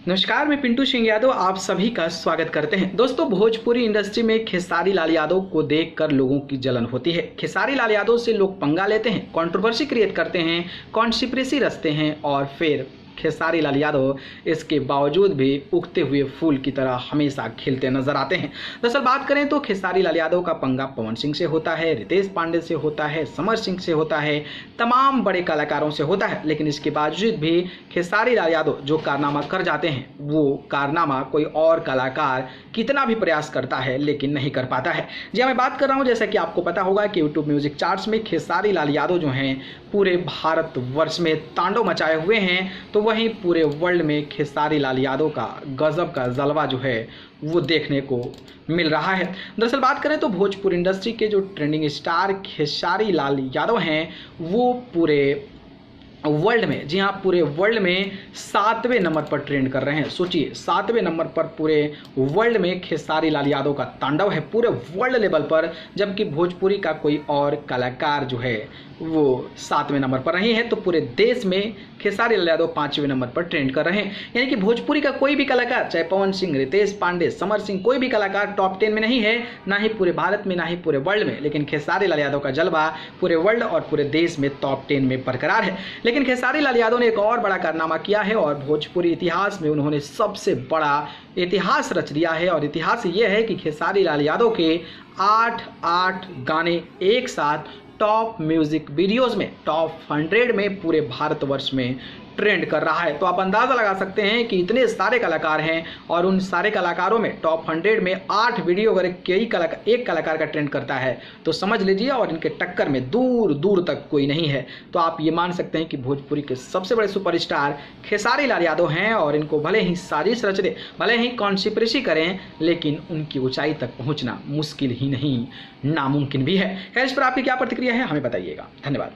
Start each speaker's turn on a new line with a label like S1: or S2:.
S1: नमस्कार, मैं पिंटू सिंह यादव आप सभी का स्वागत करते हैं। दोस्तों, भोजपुरी इंडस्ट्री में खेसारी लाल यादव को देखकर लोगों की जलन होती है। खेसारी लाल यादव से लोग पंगा लेते हैं, कंट्रोवर्सी क्रिएट करते हैं, कॉन्स्पिरेसी रचते हैं और फिर खेसारी लाल यादव इसके बावजूद भी उगते हुए फूल की तरह हमेशा खिलते नजर आते हैं। दरअसल बात करें तो खेसारी लाल यादव का पंगा पवन सिंह से होता है, रितेश पांडे से होता है, समर सिंह से होता है, तमाम बड़े कलाकारों से होता है। लेकिन इसके बावजूद भी खेसारी लाल यादव जो कारनामा कर जाते हैं, वो कारनामा कोई और कलाकार कितना भी प्रयास करता है लेकिन नहीं कर पाता है। जी हाँ, मैं बात कर रहा हूँ, जैसा कि आपको पता होगा कि यूट्यूब म्यूजिक चार्ट्स में खेसारी लाल यादव जो हैं पूरे भारतवर्ष में तांडव मचाए हुए हैं, तो वहीं पूरे वर्ल्ड में खेसारी लाल यादव का गजब का जलवा जो है वो देखने को मिल रहा है। दरअसल बात करें तो भोजपुरी इंडस्ट्री के जो ट्रेंडिंग स्टार खेसारी लाल यादव हैं वो पूरे वर्ल्ड में, जी हाँ, पूरे वर्ल्ड में 7वें नंबर पर ट्रेंड कर रहे हैं। सोचिए, 7वें नंबर पर पूरे वर्ल्ड में खेसारी लाल यादव का तांडव है पूरे वर्ल्ड लेवल पर, जबकि भोजपुरी का कोई और कलाकार जो है वो 7वें नंबर पर नहीं है। तो पूरे देश में खेसारी लाल यादव 5वें नंबर पर ट्रेंड कर रहे हैं। यानी कि भोजपुरी का कोई भी कलाकार, चाहे पवन सिंह, रितेश पांडे, समर सिंह, कोई भी कलाकार टॉप 10 में नहीं है, ना ही पूरे भारत में, ना ही पूरे वर्ल्ड में। लेकिन खेसारी लाल यादव का जलवा पूरे वर्ल्ड और पूरे देश में टॉप 10 में बरकरार है। लेकिन खेसारी लाल यादव ने एक और बड़ा कारनामा किया है और भोजपुरी इतिहास में उन्होंने सबसे बड़ा इतिहास रच दिया है। और इतिहास ये है कि खेसारी लाल यादव के 8 गाने एक साथ टॉप म्यूजिक वीडियोस में, टॉप 100 में पूरे भारतवर्ष में ट्रेंड कर रहा है। तो आप अंदाज़ा लगा सकते हैं कि इतने सारे कलाकार हैं और उन सारे कलाकारों में टॉप 100 में 8 वीडियो अगर एक कलाकार का ट्रेंड करता है तो समझ लीजिए, और इनके टक्कर में दूर दूर तक कोई नहीं है। तो आप ये मान सकते हैं कि भोजपुरी के सबसे बड़े सुपरस्टार खेसारी लाल यादव हैं और इनको भले ही साजिश रच दे, भले ही कॉन्स्पिरेसी करें, लेकिन उनकी ऊंचाई तक पहुँचना मुश्किल ही नहीं, नामुमकिन भी है। खैर, इस पर आपकी क्या प्रतिक्रिया है हमें बताइएगा। धन्यवाद।